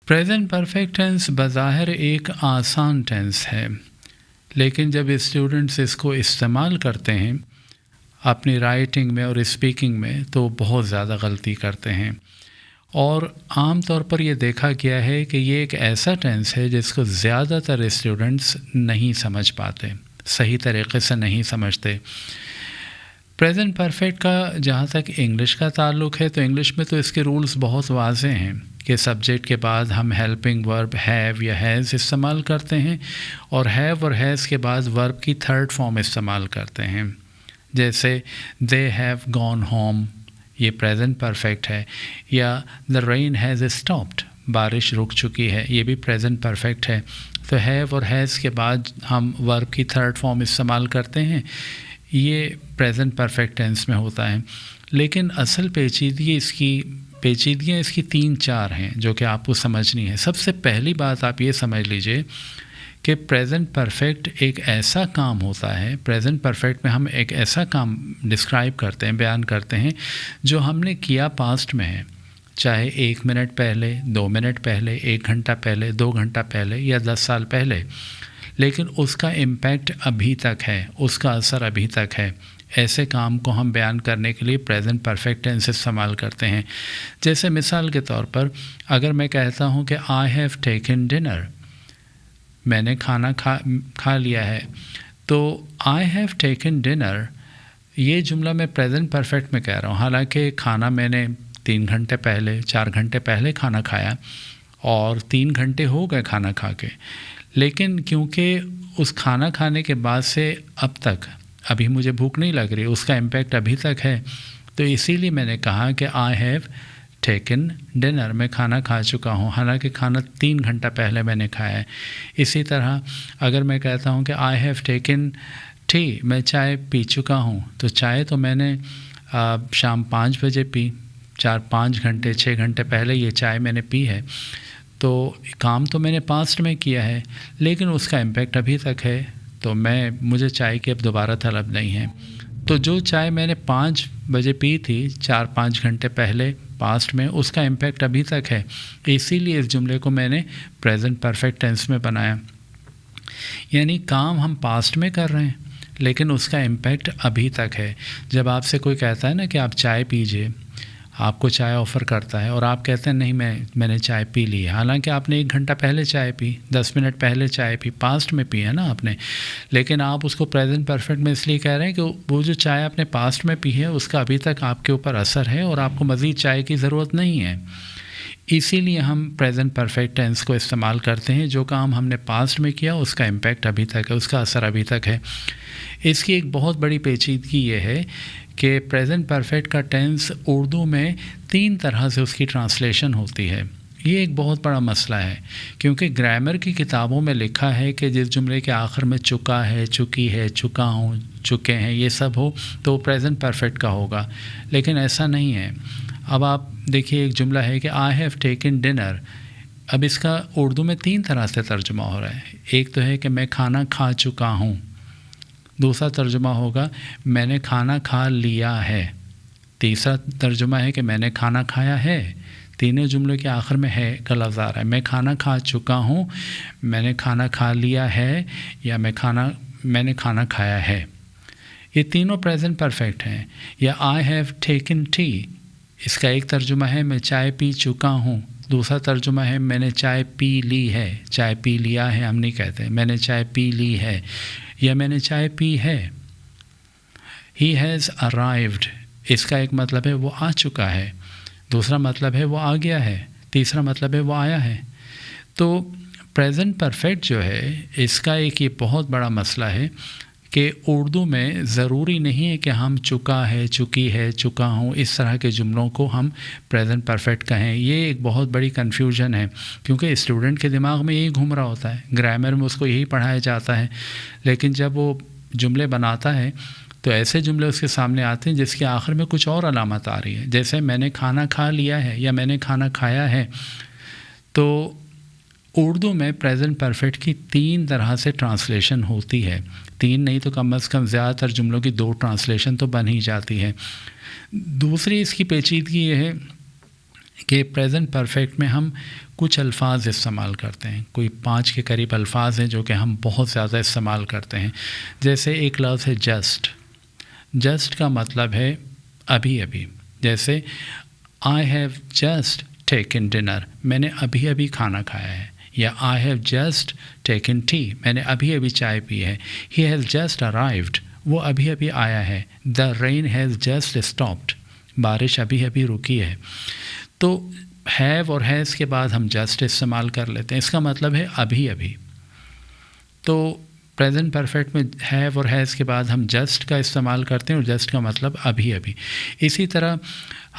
Present perfect tense बज़ाहिर एक आसान टेंस है, लेकिन जब स्टूडेंट्स इसको इस्तेमाल करते हैं अपनी राइटिंग में और स्पीकिंग में तो बहुत ज़्यादा गलती करते हैं। और आम तौर पर ये देखा गया है कि ये एक ऐसा टेंस है जिसको ज़्यादातर स्टूडेंट्स नहीं समझ पाते, सही तरीके से नहीं समझते। प्रेजेंट परफेक्ट का जहाँ तक इंग्लिश का ताल्लुक़ है तो इंग्लिश में तो इसके रूल्स बहुत वाज़े हैं कि सब्जेक्ट के बाद हम हेल्पिंग वर्ब हैव या हैज़ इस्तेमाल करते हैं और हैव और हैज़ के बाद वर्ब की थर्ड फॉर्म इस्तेमाल करते हैं। जैसे दे हैव गॉन होम, ये प्रेजेंट परफेक्ट है, या द रेन हैज़ स्टॉप्ड, बारिश रुक चुकी है, ये भी प्रेजेंट परफेक्ट है। तो हैव और हैज़ के बाद हम वर्ब की थर्ड फॉर्म इस्तेमाल करते हैं, ये प्रेजेंट परफेक्ट टेंस में होता है। लेकिन असल पेचीदगियाँ इसकी 3-4 हैं जो कि आपको समझनी है। सबसे पहली बात आप ये समझ लीजिए कि प्रेजेंट परफेक्ट एक ऐसा काम होता है, प्रेजेंट परफेक्ट में हम एक ऐसा काम डिस्क्राइब करते हैं, बयान करते हैं जो हमने किया पास्ट में है, चाहे 1 मिनट पहले, 2 मिनट पहले, 1 घंटा पहले, 2 घंटा पहले या 10 साल पहले, लेकिन उसका इम्पैक्ट अभी तक है, उसका असर अभी तक है। ऐसे काम को हम बयान करने के लिए प्रेजेंट परफेक्ट टेंस इस्तेमाल करते हैं। जैसे मिसाल के तौर पर अगर मैं कहता हूँ कि आई हैव टेकन डिनर, मैंने खाना खा लिया है, तो आई हैव टेकन डिनर, ये जुमला मैं प्रेजेंट परफेक्ट में कह रहा हूँ। हालांकि खाना मैंने 3 घंटे पहले, 4 घंटे पहले खाना खाया और 3 घंटे हो गए खाना खा के, लेकिन क्योंकि उस खाना खाने के बाद से अब तक अभी मुझे भूख नहीं लग रही, उसका इम्पैक्ट अभी तक है, तो इसीलिए मैंने कहा कि आई हैव टेकन डिनर, मैं खाना खा चुका हूँ, हालांकि खाना 3 घंटा पहले मैंने खाया है। इसी तरह अगर मैं कहता हूँ कि आई हैव टेकन टी, मैं चाय पी चुका हूँ, तो चाय तो मैंने शाम 5 बजे पी, 4-5 घंटे 6 घंटे पहले ये चाय मैंने पी है। तो काम तो मैंने पास्ट में किया है, लेकिन उसका इम्पैक्ट अभी तक है, तो मुझे चाय की अब दोबारा तलब नहीं है। तो जो चाय मैंने 5 बजे पी थी 4-5 घंटे पहले पास्ट में, उसका इम्पैक्ट अभी तक है, इसीलिए इस जुमले को मैंने प्रेजेंट परफेक्ट टेंस में बनाया। यानी काम हम पास्ट में कर रहे हैं, लेकिन उसका इम्पैक्ट अभी तक है। जब आपसे कोई कहता है ना कि आप चाय पीजिए, आपको चाय ऑफ़र करता है और आप कहते हैं नहीं मैंने चाय पी ली है, हालांकि आपने 1 घंटा पहले चाय पी, 10 मिनट पहले चाय पी, पास्ट में पी है ना आपने, लेकिन आप उसको प्रेजेंट परफेक्ट में इसलिए कह रहे हैं कि वो जो चाय आपने पास्ट में पी है उसका अभी तक आपके ऊपर असर है और आपको मज़ीद चाय की ज़रूरत नहीं है। इसीलिए हम प्रेजेंट परफेक्ट टेंस को इस्तेमाल करते हैं। जो काम हमने पास्ट में किया उसका इम्पैक्ट अभी तक है, उसका असर अभी तक है। इसकी एक बहुत बड़ी पेचीदगी ये है कि प्रेजेंट परफेक्ट का टेंस उर्दू में 3 तरह से उसकी ट्रांसलेशन होती है। ये एक बहुत बड़ा मसला है, क्योंकि ग्रामर की किताबों में लिखा है कि जिस जुमले के आखिर में चुका है, चुकी है, चुका हूँ, चुके हैं, ये सब हो तो प्रेजेंट परफेक्ट का होगा, लेकिन ऐसा नहीं है। अब आप देखिए, एक जुमला है कि आई हैव टेकन डिनर, अब इसका उर्दू में 3 तरह से तर्जुमा हो रहा है। एक तो है कि मैं खाना खा चुका हूँ, दूसरा तर्जुमा होगा मैंने खाना खा लिया है, तीसरा तर्जुमा है कि मैंने खाना खाया है। तीनों जुमलों के आखिर में है का लफ्ज़ आ रहा है। मैं खाना खा चुका हूँ, मैंने खाना खा लिया है, या मैंने खाना खाया है। ये तीनों प्रेजेंट परफेक्ट हैं। या आई हैव टेकन टी, इसका एक तर्जुमा है मैं चाय पी चुका हूँ, दूसरा तर्जुमा है मैंने चाय पी ली है, चाय पी लिया है हम नहीं कहते, मैंने चाय पी ली है या मैंने चाय पी है। ही हैज़ अराइव्ड, इसका एक मतलब है वो आ चुका है, दूसरा मतलब है वो आ गया है, तीसरा मतलब है वो आया है। तो प्रेजेंट परफेक्ट जो है इसका एक ये बहुत बड़ा मसला है कि उर्दू में ज़रूरी नहीं है कि हम चुका है, चुकी है, चुका हूँ, इस तरह के जुमलों को हम प्रेजेंट परफेक्ट कहें। ये एक बहुत बड़ी कन्फ्यूजन है, क्योंकि स्टूडेंट के दिमाग में यही घूम रहा होता है, ग्रामर में उसको यही पढ़ाया जाता है, लेकिन जब वो जुमले बनाता है तो ऐसे जुमले उसके सामने आते हैं जिसके आखिर में कुछ और अलामत आ रही है। जैसे मैंने खाना खा लिया है या मैंने खाना खाया है, तो उर्दू में प्रेजेंट परफेक्ट की 3 तरह से ट्रांसलेशन होती है। 3 नहीं तो कम से कम ज़्यादातर जुमलों की 2 ट्रांसलेशन तो बन ही जाती है। दूसरी इसकी पेचीदगी ये है کہ پریزنٹ پرفیکٹ میں ہم کچھ الفاظ استعمال کرتے ہیں، کوئی 5 کے قریب الفاظ ہیں جو کہ ہم بہت زیادہ استعمال کرتے ہیں. جیسے ایک لفظ ہے جسٹ. جسٹ کا مطلب ہے ابھی ابھی. جیسے I have just taken dinner, میں نے ابھی ابھی کھانا کھایا ہے. یا I have just taken T, میں نے ابھی ابھی چائے پی ہے. ہی ہیز جسٹ ارائیوڈ، وہ ابھی ابھی آیا ہے. دا رین ہیز جسٹ اسٹاپڈ، بارش ابھی ابھی رکی ہے. تو ہیو اور ہیز کے بعد ہم جسٹ استعمال کر لیتے ہیں، اس کا مطلب ہے ابھی ابھی. تو پریزنٹ پرفیکٹ میں ہیو اور ہیز کے بعد ہم جسٹ کا استعمال کرتے ہیں، اور جسٹ کا مطلب ابھی ابھی. اسی طرح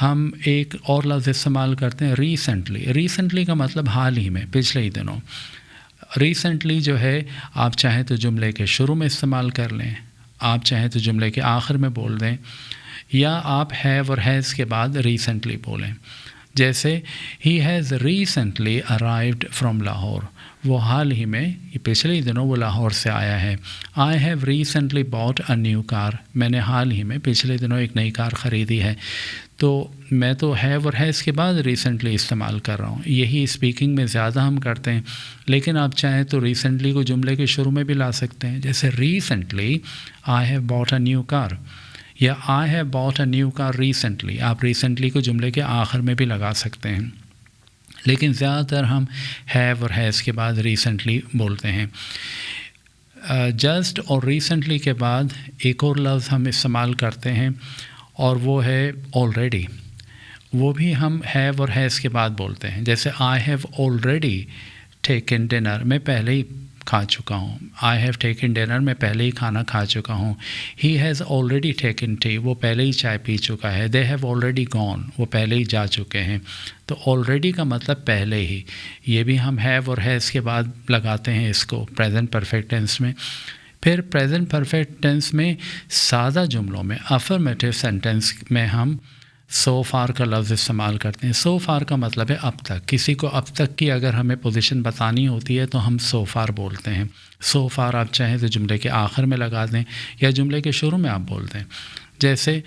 ہم ایک اور لفظ استعمال کرتے ہیں ریسنٹلی. ریسنٹلی کا مطلب حال ہی میں، پچھلے ہی دنوں. ریسنٹلی جو ہے آپ چاہیں تو جملے کے شروع میں استعمال کر لیں، آپ چاہیں تو جملے کے آخر میں بول دیں، یا آپ ہیو اور ہیز کے بعد ریسنٹلی بولیں. جیسے he has recently arrived from Lahore, وہ حال ہی میں، یہ پچھلے ہی دنوں وہ لاہور سے آیا ہے. I have recently bought a new car, میں نے حال ہی میں پچھلے دنوں ایک نئی کار خریدی ہے. تو میں تو ہیو اور ہیز کے بعد ریسنٹلی استعمال کر رہا ہوں. یہی اسپیکنگ میں زیادہ ہم کرتے ہیں، لیکن آپ چاہیں تو ریسنٹلی کو جملے کے شروع میں بھی لا سکتے ہیں. جیسے recently I have bought a new car, یا I have bought a new car recently. آپ ریسنٹلی کو جملے کے آخر میں بھی لگا سکتے ہیں، لیکن زیادہ تر ہم ہیو اور ہیز کے بعد ریسنٹلی بولتے ہیں. جسٹ اور ریسنٹلی کے بعد ایک اور لفظ ہم استعمال کرتے ہیں، اور وہ ہے آلریڈی. وہ بھی ہم ہیو اور ہیز کے بعد بولتے ہیں. جیسے I have already taken dinner, میں پہلے ہی کھا چکا ہوں. آئی ہیو ٹیکن ڈنر، میں پہلے ہی کھانا کھا چکا ہوں. He has already taken T, وہ پہلے ہی چائے پی چکا ہے. دے ہیو آلریڈی گون، وہ پہلے ہی جا چکے ہیں. تو آلریڈی کا مطلب پہلے ہی، یہ بھی ہم ہیو اور ہیز کے بعد لگاتے ہیں اس کو پریزنٹ پرفیکٹ ٹینس میں. پھر پریزنٹ پرفیکٹ ٹینس میں سادہ جملوں میں، افرمیٹیو سینٹینس میں ہم سو فار کا لفظ استعمال کرتے ہیں. سو فار کا مطلب ہے اب تک. کسی کو اب تک کی اگر ہمیں پوزیشن بتانی ہوتی ہے تو ہم سو فار بولتے ہیں. سو فار آپ چاہیں تو جملے کے آخر میں لگا دیں، یا جملے کے شروع میں آپ بول دیں. جیسے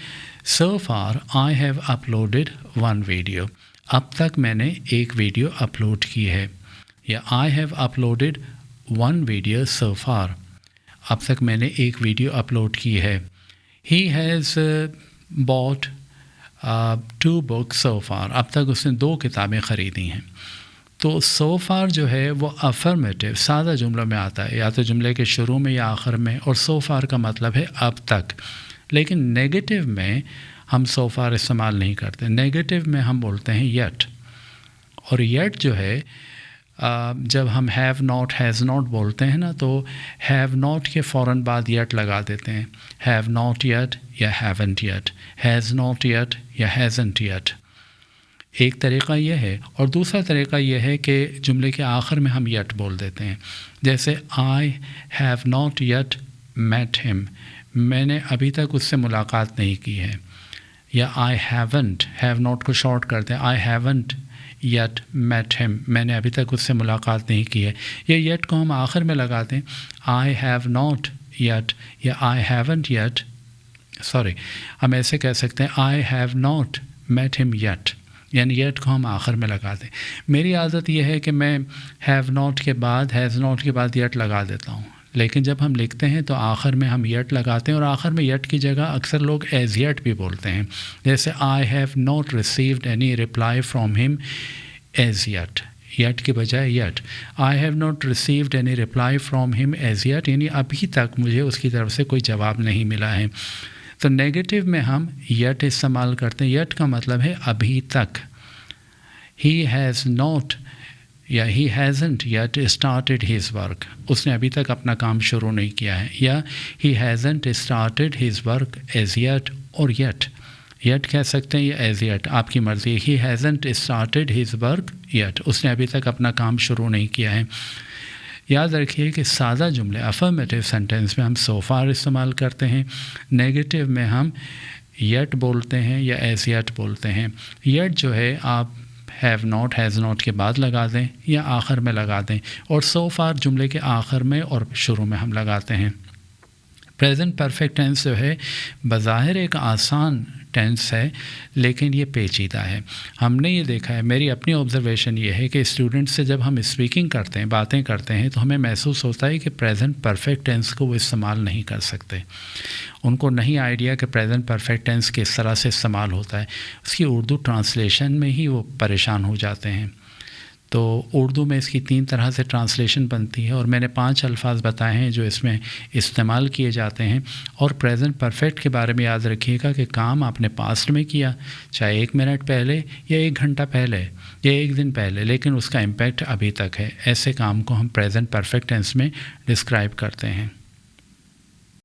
so far I have uploaded one video, اب تک میں نے ایک ویڈیو اپلوڈ کی ہے. یا I have uploaded one video so far, اب تک میں نے ایک ویڈیو اپلوڈ کی ہے. He has bought 2 books so far, اب تک اس نے 2 کتابیں خریدی ہیں. تو سو فار جو ہے وہ افرمیٹیو سادہ جملوں میں آتا ہے، یا تو جملے کے شروع میں یا آخر میں، اور سو فار کا مطلب ہے اب تک. لیکن نیگیٹو میں ہم سو فار استعمال نہیں کرتے. نیگیٹو میں ہم بولتے ہیں یٹ. اور یٹ جو ہے جب ہم ہیو ناٹ ہیز ناٹ بولتے ہیں نا، تو ہیو ناٹ کے فوراً بعد یٹ لگا دیتے ہیں. ہیو ناٹ یٹ یا haven't yet, has not yet یا ہیزنٹ یٹ. ایک طریقہ یہ ہے، اور دوسرا طریقہ یہ ہے کہ جملے کے آخر میں ہم یٹ بول دیتے ہیں. جیسے I have not yet met him, میں نے ابھی تک اس سے ملاقات نہیں کی ہے. یا آئی ہیونٹ، ہیو ناٹ کو شارٹ کرتے ہیں، I haven't yet met him, میں نے ابھی تک اس سے ملاقات نہیں کی ہے. یہ یٹ کو ہم آخر میں لگاتے ہیں. آئی ہیو ناٹ یٹ یا آئی ہیونٹ یٹ، سوری ہم ایسے کہہ سکتے ہیں آئی ہیو ناٹ میٹ ہم یٹ، یعنی یٹ کو ہم آخر میں لگا دیں. میری عادت یہ ہے کہ میں ہیو ناٹ کے بعد، ہیز ناٹ کے بعد یٹ لگا دیتا ہوں، لیکن جب ہم لکھتے ہیں تو آخر میں ہم یٹ لگاتے ہیں، اور آخر میں یٹ کی جگہ اکثر لوگ ایز یٹ بھی بولتے ہیں. جیسے I have not received any reply from ہم ایز یٹ، یٹ کے بجائے yet. I have not received any reply from ہم ایز یٹ، یعنی ابھی تک مجھے اس کی طرف سے کوئی جواب نہیں ملا ہے. تو نیگیٹو میں ہم یٹ استعمال کرتے ہیں. یٹ کا مطلب ہے ابھی تک. ہی ہیز ناٹ یا he hasn't yet started his work, اس نے ابھی تک اپنا کام شروع نہیں کیا ہے. یا he hasn't started his work as yet, اور یٹ کہہ سکتے ہیں یا ایز یٹ، آپ کی مرضی. He hasn't started his work yet, اس نے ابھی تک اپنا کام شروع نہیں کیا ہے. یاد رکھیے کہ سادہ جملے افرمیٹیو سینٹینس میں ہم سو فار استعمال کرتے ہیں. نیگیٹو میں ہم یٹ بولتے ہیں یا ایز یٹ بولتے ہیں. یٹ جو ہے آپ ہیو ناٹ ہیز ناٹ کے بعد لگا دیں یا آخر میں لگا دیں، اور سو فار جملے کے آخر میں اور شروع میں ہم لگاتے ہیں. प्रेजेंट परफेक्ट टेंस जो है बज़ाहिर एक आसान टेंस है, लेकिन ये पेचीदा है। हमने ये देखा है, मेरी अपनी ऑब्जर्वेशन ये है कि स्टूडेंट्स से जब हम स्पीकिंग करते हैं, बातें करते हैं, तो हमें महसूस होता है कि प्रेजेंट परफेक्ट टेंस को वो इस्तेमाल नहीं कर सकते। उनको नहीं आइडिया कि प्रेजेंट परफेक्ट टेंस किस तरह से इस्तेमाल होता है। उसकी उर्दू ट्रांसलेशन में ही वो परेशान हो जाते हैं। तो उर्दू में इसकी 3 तरह से ट्रांसलेशन बनती है और मैंने 5 अल्फाज बताए हैं जो इसमें इस्तेमाल किए जाते हैं। और प्रेजेंट परफेक्ट के बारे में याद रखिएगा कि काम आपने पास्ट में किया, चाहे 1 मिनट पहले या 1 घंटा पहले या 1 दिन पहले, लेकिन उसका इम्पैक्ट अभी तक है। ऐसे काम को हम प्रेजेंट परफेक्ट टेंस में डिस्क्राइब करते हैं।